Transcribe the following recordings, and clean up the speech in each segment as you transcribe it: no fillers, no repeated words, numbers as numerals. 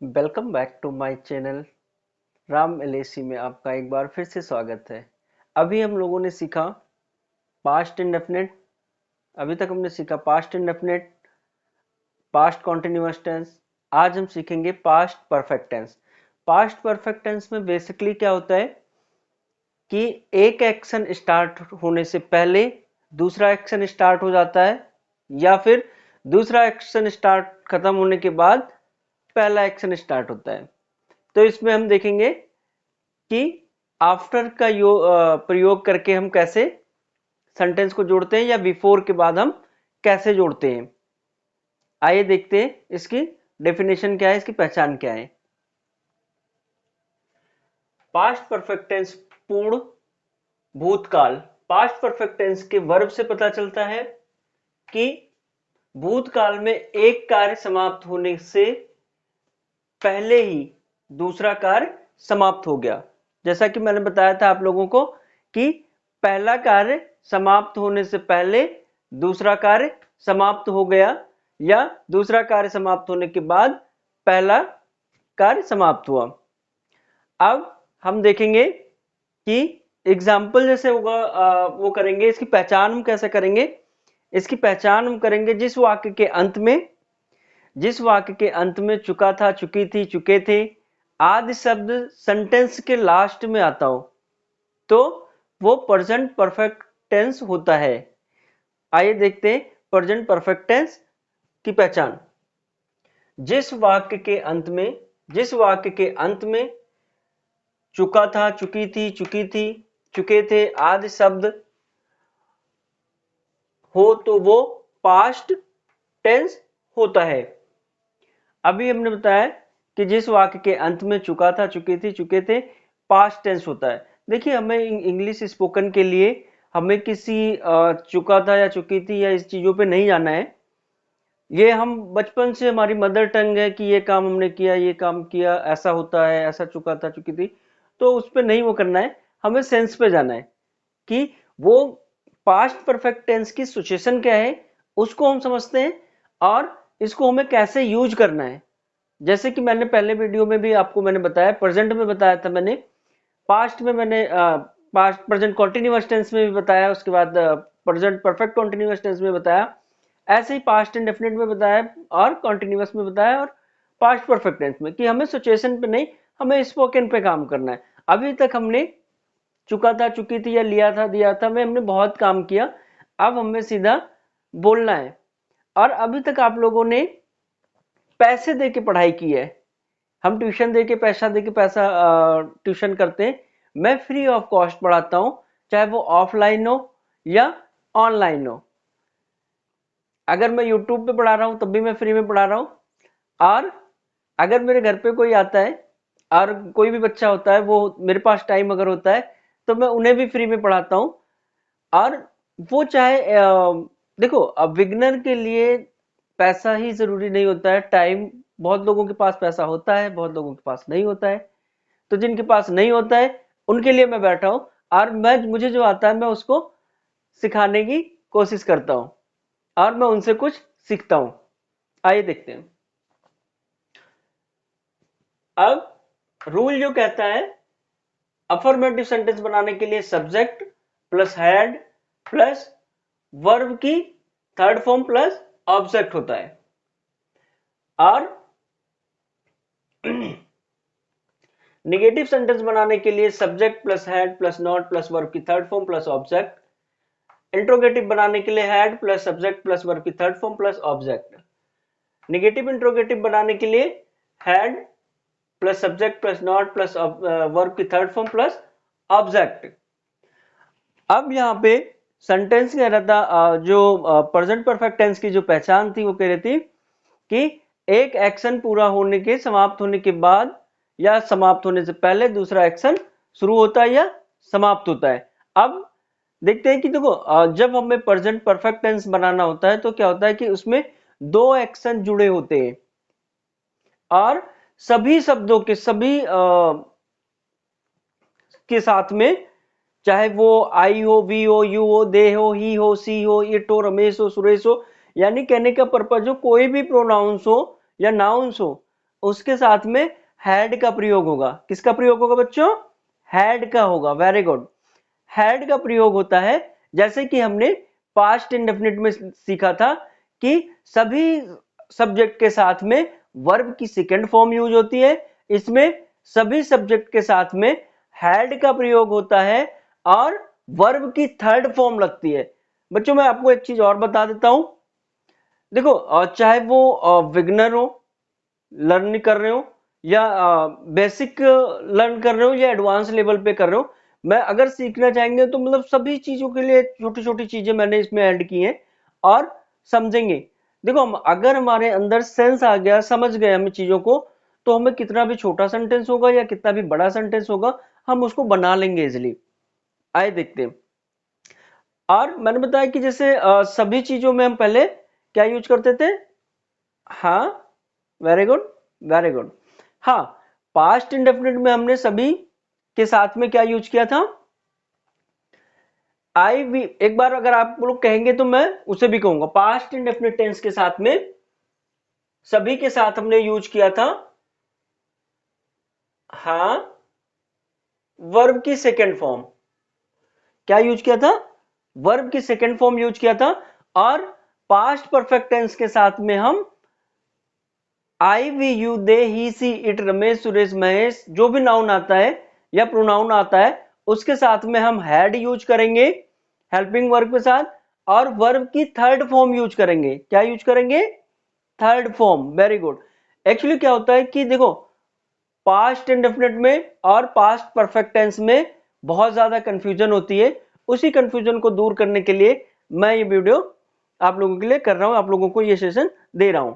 Welcome back to my channel Ram LAC में आपका एक बार फिर से स्वागत है। अभी हम लोगों ने सीखा पास्ट इंडेफिनिट। अभी तक हमने सीखा past indefinite, past continuous tense. आज हम सीखेंगे past perfect tense. Past perfect tense में बेसिकली क्या होता है कि एक एक्शन स्टार्ट होने से पहले दूसरा एक्शन स्टार्ट हो जाता है, या फिर दूसरा एक्शन स्टार्ट खत्म होने के बाद पहला एक्शन स्टार्ट होता है। तो इसमें हम देखेंगे कि आफ्टर का प्रयोग करके हम कैसे सेंटेंस को जोड़ते हैं, या बिफोर के बाद हम कैसे जोड़ते हैं। आइए देखते हैं इसकी डेफिनेशन क्या है, इसकी पहचान क्या है। पास्ट परफेक्ट टेंस पूर्ण भूतकाल। पास्ट परफेक्ट टेंस के वर्ब से पता चलता है कि भूतकाल में एक कार्य समाप्त होने से पहले ही दूसरा कार्य समाप्त हो गया। जैसा कि मैंने बताया था आप लोगों को कि पहला कार्य समाप्त होने से पहले दूसरा कार्य समाप्त हो गया, या दूसरा कार्य समाप्त होने के बाद पहला कार्य समाप्त हुआ। अब हम देखेंगे कि एग्जाम्पल जैसे होगा, वो करेंगे। इसकी पहचान हम कैसे करेंगे? इसकी पहचान हम करेंगे जिस वाक्य के अंत में चुका था, चुकी थी, चुके थे आदि शब्द सेंटेंस के लास्ट में आता हो तो वो प्रेजेंट परफेक्ट टेंस होता है। आइए देखते हैं प्रेजेंट परफेक्ट टेंस की पहचान। जिस वाक्य के अंत में चुका था, चुकी थी, चुके थे आदि शब्द हो तो वो पास्ट टेंस होता है। अभी हमने बताया कि जिस वाक्य के अंत में चुका था, चुकी थी, चुके थे पास्ट टेंस होता है। देखिए, हमें इंग्लिश स्पोकन के लिए हमें किसी चुका था या चुकी थी या इस चीजों पे नहीं जाना है। ये हम बचपन से हमारी मदर टंग है कि ये काम हमने किया, ये काम किया, ऐसा होता है, ऐसा चुका था, चुकी थी, तो उस पर नहीं वो करना है। हमें सेंस पे जाना है कि वो पास्ट परफेक्ट टेंस की सिचुएशन क्या है, उसको हम समझते हैं और इसको हमें कैसे यूज करना है। जैसे कि मैंने पहले वीडियो में भी आपको मैंने बताया, प्रेजेंट में बताया था मैंने, पास्ट में मैंने पास्ट प्रेजेंट कॉन्टिन्यूअस टेंस में भी बताया, उसके बाद प्रेजेंट परफेक्ट कॉन्टिन्यूअस टेंस में बताया, ऐसे ही पास्ट इंडेफिनिट में बताया और कॉन्टिन्यूअस में बताया, और पास्ट परफेक्ट टेंस में कि हमें सिचुएशन पे नहीं, हमें स्पोकन पे काम करना है। अभी तक हमने चुका था, चुकी थी या लिया था, दिया था में हमने बहुत काम किया। अब हमें सीधा बोलना है। और अभी तक आप लोगों ने पैसे दे के पढ़ाई की है। हम ट्यूशन दे के पैसा ट्यूशन करते हैं। मैं फ्री ऑफ कॉस्ट पढ़ाता हूं, चाहे वो ऑफलाइन हो या ऑनलाइन हो। अगर मैं यूट्यूब पे पढ़ा रहा हूं तब भी मैं फ्री में पढ़ा रहा हूं। और अगर मेरे घर पे कोई आता है और कोई भी बच्चा होता है, वो मेरे पास टाइम अगर होता है तो मैं उन्हें भी फ्री में पढ़ाता हूं। और वो चाहे देखो, अब बिगनर के लिए पैसा ही जरूरी नहीं होता है, टाइम। बहुत लोगों के पास पैसा होता है, बहुत लोगों के पास नहीं होता है। तो जिनके पास नहीं होता है उनके लिए मैं बैठा हूं, और मुझे जो आता है मैं उसको सिखाने की कोशिश करता हूं और मैं उनसे कुछ सीखता हूं। आइए देखते हैं। अब रूल जो कहता है, अफर्मेटिव सेंटेंस बनाने के लिए subject plus had plus verb की थर्ड फॉर्म प्लस ऑब्जेक्ट होता है। और नेगेटिव सेंटेंस बनाने के लिए subject plus had plus not plus verb की third form plus object. Interrogative बनाने के लिए had plus subject plus verb की third form plus object. Negative interrogative बनाने के लिए had plus subject plus not plus verb की थर्ड फॉर्म प्लस ऑब्जेक्ट। अब यहाँ पे सेंटेंस कह रहा था, जो प्रेजेंट परफेक्ट टेंस की जो पहचान थी वो कह रही थी कि एक एक्शन पूरा होने के, समाप्त होने के बाद या समाप्त होने से पहले दूसरा एक्शन शुरू होता है या समाप्त होता है। अब देखते हैं कि देखो, जब हमें प्रेजेंट परफेक्ट टेंस बनाना होता है तो क्या होता है कि उसमें दो एक्शन जुड़े होते हैं, और सभी शब्दों के साथ में, चाहे वो आई हो, वी हो, यू हो, दे हो, ही हो, सी हो, इट हो, रमेश हो, सुरेश हो, यानी कहने का पर्पज हो कोई भी प्रोनाउंस हो या नाउंस हो, उसके साथ में हैड का प्रयोग होगा। किसका प्रयोग होगा बच्चों? हैड का होगा। Very good. हैड का प्रयोग होता है, जैसे कि हमने पास्ट इंडेफिनिट में सीखा था कि सभी सब्जेक्ट के साथ में वर्ब की सेकंड फॉर्म यूज होती है। इसमें सभी सब्जेक्ट के साथ में हैड का प्रयोग होता है और वर्ब की थर्ड फॉर्म लगती है। बच्चों मैं आपको एक चीज और बता देता हूं। देखो चाहे वो बिगनर हो, लर्न कर रहे हो, या बेसिक लर्न कर रहे हो, या एडवांस लेवल पे कर रहे हो, मैं अगर सीखना चाहेंगे तो मतलब सभी चीजों के लिए छोटी छोटी चीजें मैंने इसमें ऐड की हैं और समझेंगे। देखो हम अगर हमारे अंदर सेंस आ गया, समझ गए हमें चीजों को, तो हमें कितना भी छोटा सेंटेंस होगा या कितना भी बड़ा सेंटेंस होगा, हम उसको बना लेंगे इजिली। आए देखते हैं। और मैंने बताया कि जैसे सभी चीजों में हम पहले क्या यूज करते थे? हाँ, वेरी गुड, वेरी गुड। हाँ, पास्ट इंडेफिनिट में हमने सभी के साथ में क्या यूज किया था? आई वी। एक बार अगर आप लोग कहेंगे तो मैं उसे भी कहूंगा। पास्ट इंडेफिनिट टेंस के साथ में सभी के साथ हमने यूज किया था हाँ वर्ब की सेकेंड फॉर्म। क्या यूज किया था? वर्ब की सेकेंड फॉर्म यूज किया था। और पास्ट परफेक्ट टेंस के साथ में हम I we you they he she it Ramesh Suresh Mahesh जो भी नाउन आता है या प्रोनाउन आता है उसके साथ में हम हैड यूज करेंगे हेल्पिंग वर्ब के साथ, और वर्ब की थर्ड फॉर्म यूज करेंगे। क्या यूज करेंगे? Third form. Very good. Actually क्या होता है कि देखो पास्ट इंडेफिनिट में और पास्ट परफेक्ट टेंस में बहुत ज्यादा कंफ्यूजन होती है। उसी कंफ्यूजन को दूर करने के लिए मैं ये वीडियो आप लोगों के लिए कर रहा हूं, आप लोगों को ये सेशन दे रहा हूं।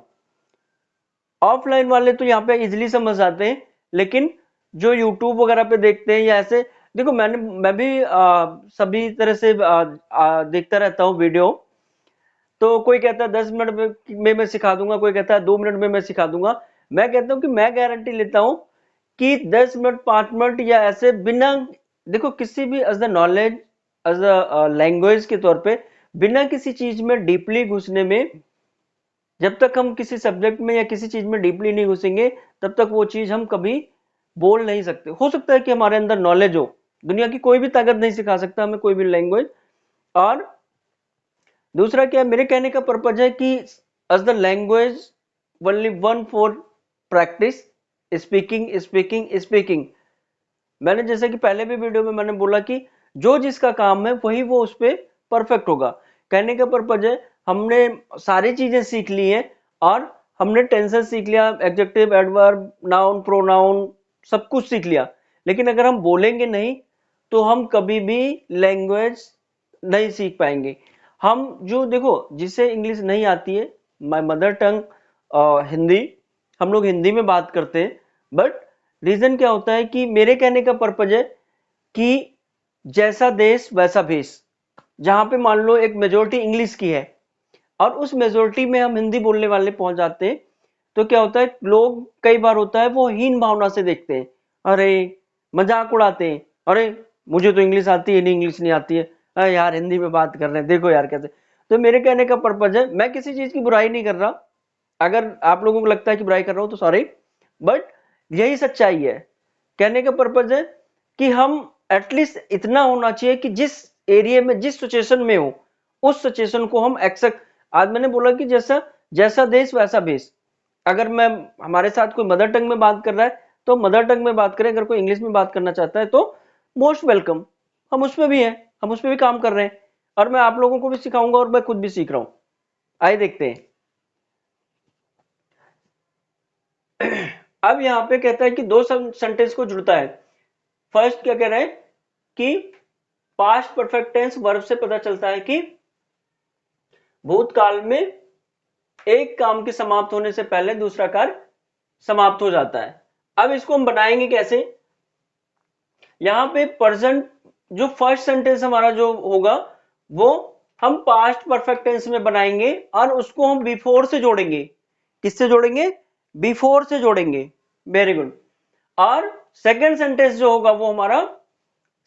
ऑफलाइन वाले तो यहाँ पे इजिली समझ आते हैं, लेकिन जो यूट्यूब वगैरह पे देखते हैं या ऐसे, देखो मैं भी सभी तरह से देखता रहता हूँ वीडियो। तो कोई कहता है 10 मिनट में मैं सिखा दूंगा, कोई कहता है 2 मिनट में मैं सिखा दूंगा। मैं कहता हूँ कि मैं गारंटी लेता हूँ कि 10 मिनट 5 मिनट या ऐसे बिना, देखो किसी भी as the knowledge as a language के तौर पे बिना किसी चीज में डीपली घुसने में, जब तक हम किसी सब्जेक्ट में या किसी चीज में डीपली नहीं घुसेंगे तब तक वो चीज हम कभी बोल नहीं सकते। हो सकता है कि हमारे अंदर नॉलेज हो, दुनिया की कोई भी ताकत नहीं सिखा सकता हमें कोई भी लैंग्वेज। और दूसरा क्या है, मेरे कहने का पर्पज है कि as the language only one for practice, speaking speaking speaking. मैंने जैसे कि पहले भी वीडियो में मैंने बोला कि जो जिसका काम है वही वो उस पर परफेक्ट होगा। कहने का पर्पज है हमने सारी चीजें सीख ली हैं और हमने टेंसेस सीख लिया, एडजेक्टिव एडवर्ब नाउन प्रोनाउन सब कुछ सीख लिया, लेकिन अगर हम बोलेंगे नहीं तो हम कभी भी लैंग्वेज नहीं सीख पाएंगे। हम जो देखो जिसे इंग्लिश नहीं आती है, माय मदर टंग हिंदी, हम लोग हिंदी में बात करते हैं, बट रीजन क्या होता है कि मेरे कहने का पर्पज है कि जैसा देश वैसा भेष। जहां पे मान लो एक मेजोरिटी इंग्लिश की है और उस मेजोरिटी में हम हिंदी बोलने वाले पहुंच जाते हैं, तो क्या होता है लोग कई बार होता है वो हीन भावना से देखते हैं, अरे मजाक उड़ाते हैं, अरे मुझे तो इंग्लिश आती है नहीं, इंग्लिश नहीं आती है, अरे यार हिंदी में बात कर रहे हैं देखो यार कैसे। तो मेरे कहने का पर्पज है, मैं किसी चीज की बुराई नहीं कर रहा, अगर आप लोगों को लगता है कि बुराई कर रहा हूं तो सॉरी, बट यही सच्चाई है। कहने का पर्पज है कि हम एटलीस्ट इतना होना चाहिए कि जिस एरिया में जिस सिचुएशन में हो उस सिचुएशन को हम एक्सेप्ट। आज मैंने बोला कि जैसा जैसा देश वैसा भेष। अगर मैं हमारे साथ कोई मदर टंग में बात कर रहा है तो मदर टंग में बात करें, अगर कोई इंग्लिश में बात करना चाहता है तो मोस्ट वेलकम। हम उसमें भी हैं, हम उसमें भी काम कर रहे हैं और मैं आप लोगों को भी सिखाऊंगा और मैं खुद भी सीख रहा हूं। आइए देखते हैं। अब यहाँ पे कहता है कि दो सेंटेंस को जुड़ता है। फर्स्ट क्या कह रहे हैं कि पास्ट परफेक्ट टेंस वर्ब से पता चलता है कि भूतकाल में एक काम के समाप्त होने से पहले दूसरा कार्य समाप्त हो जाता है। अब इसको हम बनाएंगे कैसे? यहां पे प्रेजेंट जो फर्स्ट सेंटेंस हमारा जो होगा वो हम पास्ट परफेक्ट टेंस में बनाएंगे और उसको हम बिफोर से जोड़ेंगे। किससे जोड़ेंगे? बिफोर से जोड़ेंगे। Very good. और सेकेंड सेंटेंस जो होगा वो हमारा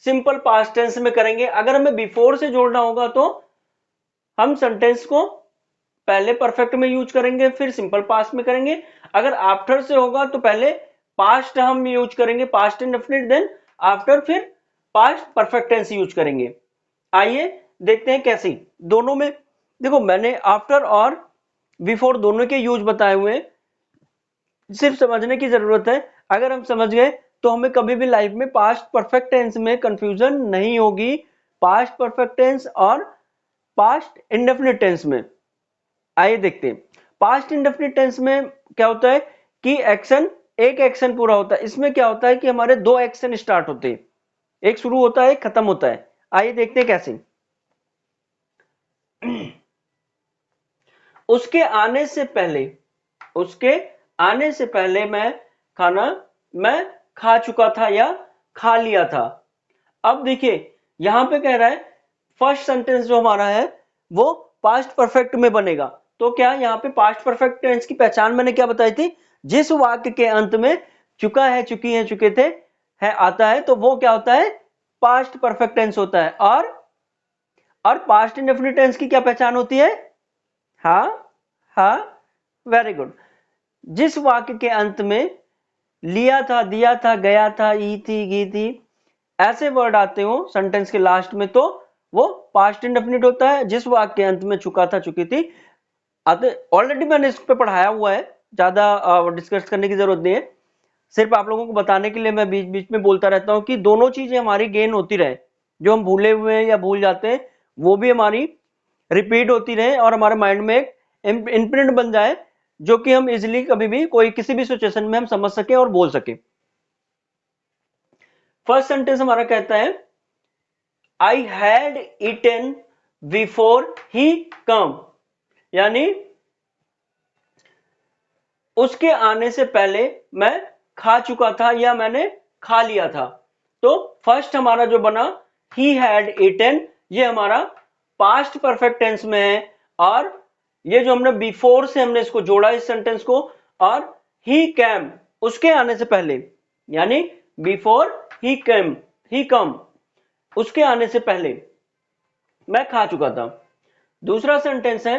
सिंपल पास्ट टेंस में करेंगे। अगर हमें बिफोर से जोड़ना होगा तो हम सेंटेंस को पहले परफेक्ट में यूज करेंगे, फिर सिंपल पास्ट में करेंगे। अगर आफ्टर से होगा तो पहले पास्ट हम यूज करेंगे, पास्ट इंडेफिनिट, देन आफ्टर फिर पास्ट परफेक्ट टेंस यूज करेंगे। आइए देखते हैं कैसे। दोनों में देखो मैंने आफ्टर और बिफोर दोनों के यूज बताए हुए हैं, सिर्फ समझने की जरूरत है। अगर हम समझ गए तो हमें कभी भी लाइफ में पास्ट परफेक्ट टेंस में कंफ्यूजन नहीं होगी, पास्ट परफेक्ट टेंस और पास्ट इंडेफिनिट टेंस में। आइए देखते हैं। पास्ट इंडेफिनिट टेंस में क्या होता है कि एक्शन, एक एक्शन पूरा होता है। इसमें क्या होता है कि हमारे दो एक्शन स्टार्ट होते हैं, एक शुरू होता है एक खत्म होता है। आइए देखते हैं कैसे। उसके आने से पहले, उसके आने से पहले मैं खा चुका था या खा लिया था। अब देखिए यहां पे कह रहा है फर्स्ट सेंटेंस जो हमारा है वो पास्ट परफेक्ट में बनेगा। तो क्या यहाँ पे पास्ट परफेक्ट टेंस की पहचान मैंने क्या बताई थी, जिस वाक्य के अंत में चुका है, चुकी है, चुके थे, है आता है, तो वो क्या होता है, पास्ट परफेक्ट टेंस होता है। और पास्ट इंडेफिनिट टेंस की क्या पहचान होती है, हाँ हाँ, वेरी गुड, जिस वाक्य के अंत में लिया था, दिया था, गया था, ई थी, गी थी, ऐसे वर्ड आते हो सेंटेंस के लास्ट में, तो वो पास्ट इंडेफिनिट होता है। जिस वाक्य के अंत में चुका था, चुकी थी आते, ऑलरेडी मैंने इस पे पढ़ाया हुआ है, ज्यादा डिस्कस करने की जरूरत नहीं है। सिर्फ आप लोगों को बताने के लिए मैं बीच बीच में बोलता रहता हूँ कि दोनों चीजें हमारी गेन होती रहे, जो हम भूले हुए हैं या भूल जाते हैं वो भी हमारी रिपीट होती रहे और हमारे माइंड में एक इम्प्रिंट बन जाए, जो कि हम इजिली कभी भी कोई किसी भी सिचुएशन में हम समझ सके और बोल सके। फर्स्ट सेंटेंस हमारा कहता है I had eaten before he come, यानी उसके आने से पहले मैं खा चुका था या मैंने खा लिया था। तो फर्स्ट हमारा जो बना ही हैड ईटन, ये हमारा पास्ट परफेक्ट टेंस में है। और ये जो हमने बिफोर से हमने इसको जोड़ा इस सेंटेंस को, और ही कैम उसके आने से पहले, यानी बिफोर ही कैम, ही कम उसके आने से पहले मैं खा चुका था। दूसरा सेंटेंस है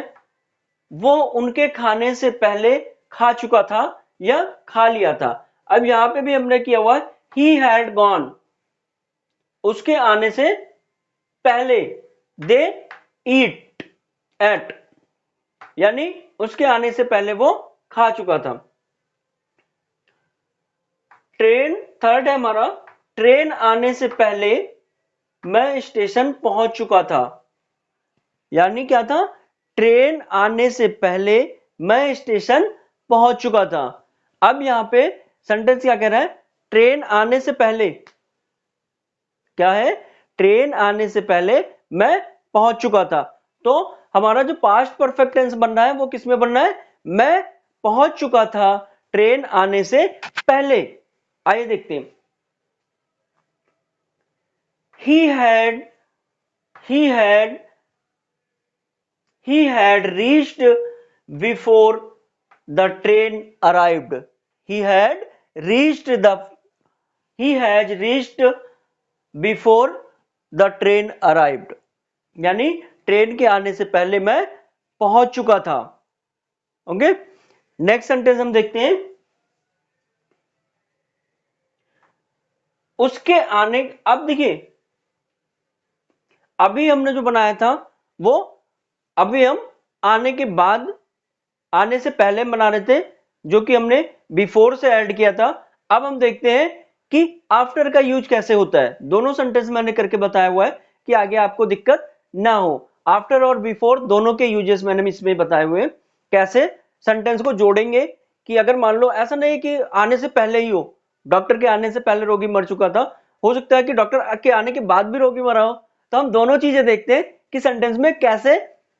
वो उनके खाने से पहले खा चुका था या खा लिया था। अब यहां पे भी हमने किया हुआ ही हैड गॉन, उसके आने से पहले, दे ईट एट, यानी उसके आने से पहले वो खा चुका था। ट्रेन थर्ड है हमारा, ट्रेन आने से पहले मैं स्टेशन पहुंच चुका था, यानी क्या था, ट्रेन आने से पहले मैं स्टेशन पहुंच चुका था। अब यहां पे सेंटेंस क्या कह रहा है, ट्रेन आने से पहले क्या है, ट्रेन आने से पहले मैं पहुंच चुका था। तो हमारा जो पास्ट परफेक्ट टेंस बन रहा है वो किस में बन रहा है, मैं पहुंच चुका था ट्रेन आने से पहले। आइए देखते हैं। he had he had he had reached before the train arrived, he had reached the he has reached before the train arrived, यानी ट्रेन के आने से पहले मैं पहुंच चुका था। ओके, नेक्स्ट सेंटेंस हम देखते हैं। उसके आने, अब देखिए अभी हमने जो बनाया था वो अभी हम आने के बाद, आने से पहले बना रहे थे, जो कि हमने बिफोर से ऐड किया था। अब हम देखते हैं कि आफ्टर का यूज कैसे होता है। दोनों सेंटेंस मैंने करके बताया हुआ है कि आगे आपको दिक्कत ना हो। आफ्टर और बिफोर दोनों के यूजेस मैंने इसमें बताए हुए हैं, कैसे सेंटेंस को जोड़ेंगे। कि अगर मान लो ऐसा नहीं कि आने से पहले ही हो, डॉक्टर के आने से पहले रोगी मर चुका था, हो सकता है कि डॉक्टर के आने के बाद भी रोगी मरा हो। तो हम दोनों चीजें देखते हैं कि सेंटेंस में कैसे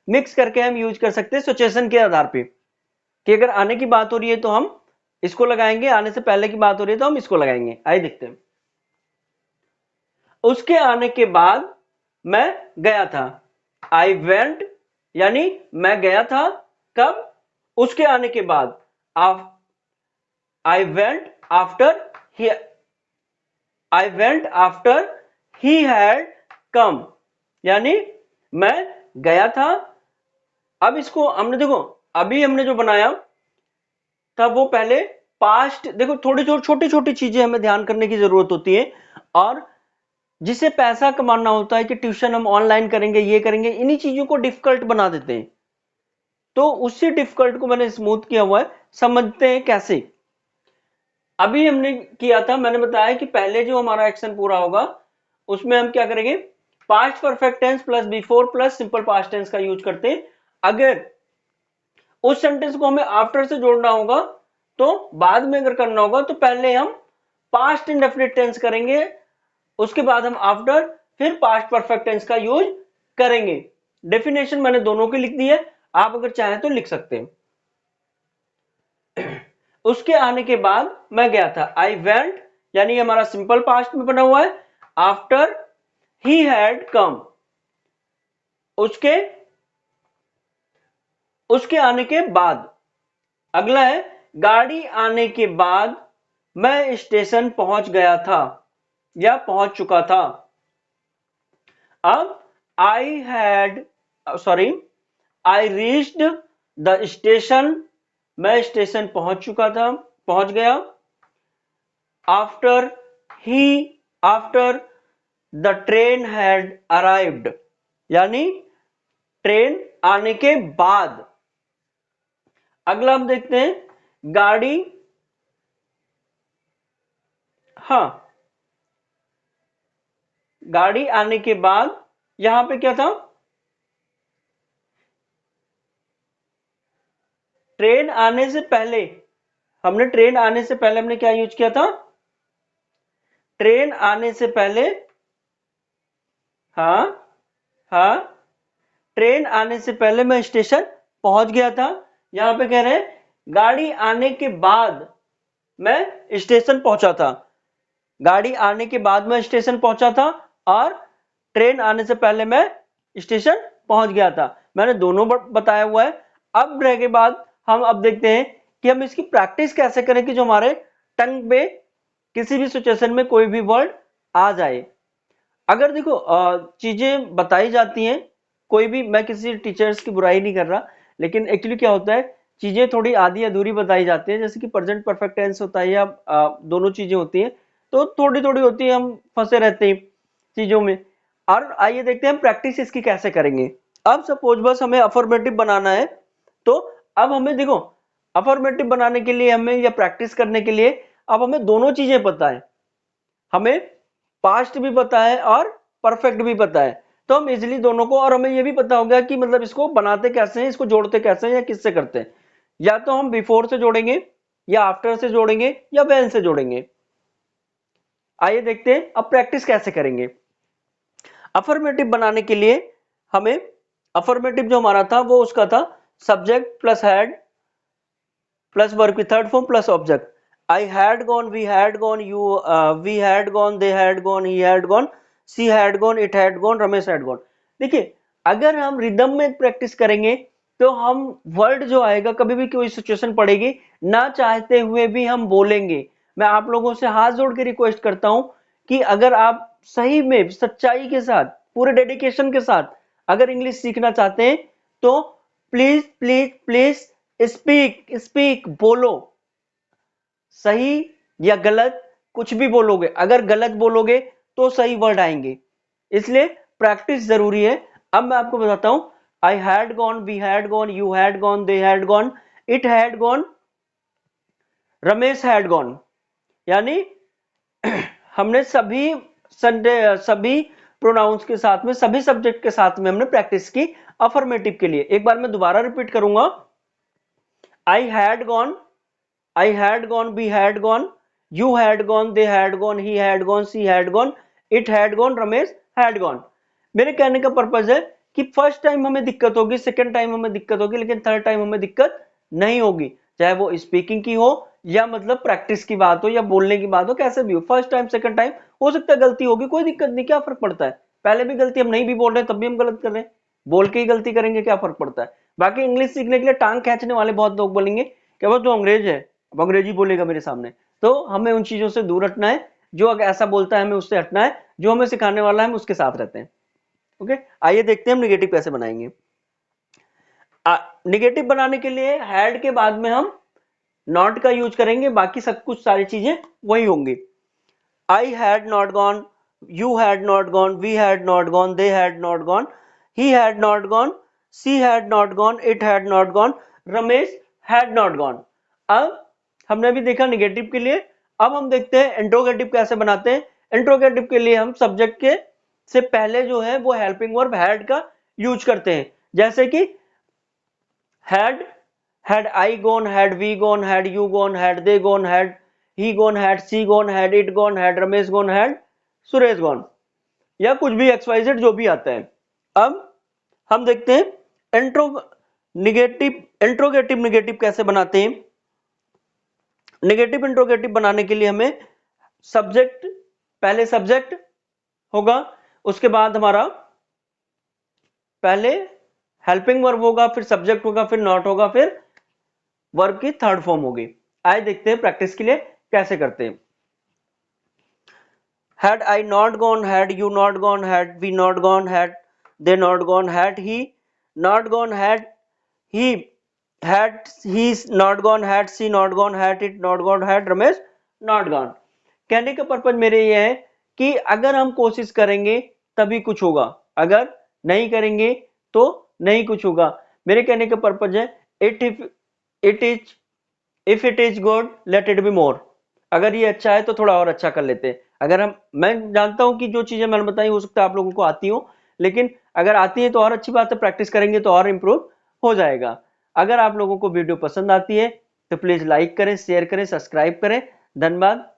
मिक्स करके हम यूज कर सकते हैं सिचुएशन के आधार पे। कि अगर आने की बात हो रही है तो हम इसको लगाएंगे, आने से पहले की बात हो रही है तो हम इसको लगाएंगे। आइए देखते हैं। उसके आने के बाद मैं गया था, आई वेंट, यानी मैं गया था कब, उसके आने के बाद, I went after he, I went after he had come, यानी मैं गया था अब इसको हमने देखो, अभी हमने जो बनाया था वो पहले पास्ट, देखो थोड़ी छोटी छोटी चीजें हमें ध्यान करने की जरूरत होती है, और जिसे पैसा कमाना होता है कि ट्यूशन हम ऑनलाइन करेंगे, ये करेंगे, इन्हीं चीजों को डिफिकल्ट बना देते हैं। तो उसी डिफिकल्ट को मैंने स्मूथ किया हुआ है, समझते हैं कैसे। अभी हमने किया था, मैंने बताया कि पहले जो हमारा एक्शन पूरा होगा उसमें हम क्या करेंगे, past perfect tense plus before plus simple past tense का यूज करते हैं। अगर उस सेंटेंस को हमें आफ्टर से जोड़ना होगा तो बाद में अगर करना होगा तो पहले हम पास्ट इंडेफिनिट टेंस करेंगे, उसके बाद हम आफ्टर, फिर पास्ट परफेक्ट टेंस का यूज करेंगे। डेफिनेशन मैंने दोनों की लिख दी है, आप अगर चाहें तो लिख सकते हैं। उसके आने के बाद मैं गया था, आई वेंट, यानी हमारा सिंपल पास्ट में बना हुआ है। आफ्टर ही हैड कम, उसके उसके आने के बाद। अगला है, गाड़ी आने के बाद मैं स्टेशन पहुंच गया था या पहुंच चुका था। अब I had, sorry, I reached the station, मैं स्टेशन पहुंच चुका था, पहुंच गया। After he, after the train had arrived, यानी ट्रेन आने के बाद। अगला हम देखते हैं, गाड़ी, हाँ, गाड़ी आने के बाद यहां पे क्या था, ट्रेन आने से पहले, हमने ट्रेन आने से पहले हमने क्या यूज किया था, ट्रेन आने से पहले, हाँ, हाँ, ट्रेन आने से पहले मैं स्टेशन पहुंच गया था। यहां पे कह रहे हैं गाड़ी आने के बाद मैं स्टेशन पहुंचा था, गाड़ी आने के बाद मैं स्टेशन पहुंचा था, और ट्रेन आने से पहले मैं स्टेशन पहुंच गया था। मैंने दोनों बताया हुआ है। अब रह के बाद हम अब देखते हैं कि हम इसकी प्रैक्टिस कैसे करें कि जो हमारे टंग पे किसी भी सिचुएशन में कोई भी वर्ड आ जाए। अगर देखो चीजें बताई जाती हैं, कोई भी, मैं किसी टीचर्स की बुराई नहीं कर रहा, लेकिन एक्चुअली क्या होता है, चीजें थोड़ी आधी अधूरी बताई जाती है, जैसे कि प्रेजेंट परफेक्ट टेंस होता है या दोनों चीजें होती हैं, तो थोड़ी थोड़ी होती है, हम फंसे रहते हैं चीजों में। और आइए देखते हैं हम प्रैक्टिस इसकी कैसे करेंगे। अब सपोज बस हमें अफर्मेटिव बनाना है, तो अब हमें देखो, अफर्मेटिव बनाने के लिए हमें, या प्रैक्टिस करने के लिए, अब हमें दोनों चीजें पता है, हमें पास्ट भी पता है और परफेक्ट भी पता है। तो हम इजिली दोनों को, और हमें यह भी पता होगा कि मतलब इसको बनाते कैसे हैं, इसको जोड़ते कैसे हैं, या किससे करते हैं, या तो हम बिफोर से जोड़ेंगे, या आफ्टर से जोड़ेंगे, या व्हेन से जोड़ेंगे। आइए देखते हैं अब प्रैक्टिस कैसे करेंगे। अफर्मेटिव बनाने के लिए हमें, अफर्मेटिव जो हमारा था वो उसका था subject plus had plus verb की third form plus object. I had gone, we had gone, you, we had gone, they had gone, he had gone, she had gone, it had gone, Ramesh had gone. देखिए, अगर हम rhythm में practice करेंगे तो हम word जो आएगा, कभी भी कोई सिचुएशन पड़ेगी, ना चाहते हुए भी हम बोलेंगे। मैं आप लोगों से हाथ जोड़ के रिक्वेस्ट करता हूं कि अगर आप सही में सच्चाई के साथ, पूरे डेडिकेशन के साथ अगर इंग्लिश सीखना चाहते हैं तो please please please speak, speak, बोलो। सही या गलत कुछ भी बोलोगे, अगर गलत बोलोगे तो सही वर्ड आएंगे, इसलिए प्रैक्टिस जरूरी है। अब मैं आपको बताता हूं, I had gone, we had gone, you had gone, they had gone, it had gone, Ramesh had gone, यानी हमने सभी संडे, सभी प्रोनाउंस के साथ में, सभी सब्जेक्ट के साथ में हमने प्रैक्टिस की अफर्मेटिव के लिए। एक बार मैं दोबारा रिपीट करूंगा, आई had gone, I had gone, we had gone, you had gone, they had gone, he had gone, she had gone, it had gone, Ramesh had gone। मेरे कहने का पर्पज है कि फर्स्ट टाइम हमें दिक्कत होगी, सेकंड टाइम हमें दिक्कत होगी, लेकिन थर्ड टाइम हमें दिक्कत नहीं होगी, चाहे वो स्पीकिंग की हो या मतलब प्रैक्टिस की बात हो या बोलने की बात हो, कैसे भी हो। फर्स्ट टाइम सेकंड टाइम हो सकता है गलती होगी, कोई दिक्कत नहीं, क्या फर्क पड़ता है। पहले भी गलती हम नहीं भी बोल रहे तब भी हम गलत कर रहे हैं, बोल के ही गलती करेंगे, क्या फर्क पड़ता है। बाकी इंग्लिश सीखने के लिए टांग खींचने वाले बहुत लोग बोलेंगे कि वो तो अंग्रेज है, अब अंग्रेजी बोलेगा मेरे सामने, तो हमें उन चीजों से दूर हटना है। जो अगर ऐसा बोलता है हमें उससे हटना है, जो हमें सिखाने वाला है हम उसके साथ रहते हैं। ओके, आइए देखते हैं हम निगेटिव कैसे बनाएंगे। निगेटिव बनाने के लिए हैड के बाद में हम नॉट का यूज करेंगे, बाकी सब कुछ सारी चीजें वही होंगी। I had not gone, you had not gone, we had not gone, they had not gone, he had not gone, she had not gone, it had not gone, Ramesh had not gone. अब हमने भी देखा negative के लिए, अब हम देखते हैं इंट्रोगेटिव कैसे बनाते हैं। इंट्रोगेटिव के लिए हम सब्जेक्ट के से पहले जो है वो हेल्पिंग वर्ब हैड का यूज करते हैं, जैसे कि had I gone, had we gone, had you gone, had they gone, had he gone, had she gone, had it gone, had Ramesh gone, had Suresh gone, या कुछ भी XYZ जो भी आता है। अब हम देखते हैं इंट्रोगेटिव निगेटिव कैसे बनाते हैं। निगेटिव इंट्रोगेटिव बनाने के लिए हमें सब्जेक्ट, पहले सब्जेक्ट होगा, उसके बाद हमारा पहले हेल्पिंग वर्ब होगा, फिर सब्जेक्ट होगा, फिर नॉट होगा, फिर वर्ब की थर्ड फॉर्म होगी। आइए देखते हैं प्रैक्टिस के लिए कैसे करते हैं। Had I not gone, had you not gone, had we not gone, had they not gone, had he not gone, had he not gone, had she not gone, had it not gone, had Ramesh not gone। कहने का purpose मेरे ये है कि अगर हम कोशिश करेंगे तभी कुछ होगा, अगर नहीं करेंगे तो नहीं कुछ होगा। मेरे कहने का पर्पज है if it is good let it be more. अगर ये अच्छा है तो थोड़ा और अच्छा कर लेते हैं। अगर मैं जानता हूं कि जो चीजें मैंने बताई हो सकता है आप लोगों को आती हो, लेकिन अगर आती है तो और अच्छी बात है, प्रैक्टिस करेंगे तो और इंप्रूव हो जाएगा। अगर आप लोगों को वीडियो पसंद आती है तो प्लीज लाइक करें, शेयर करें, सब्सक्राइब करें। धन्यवाद।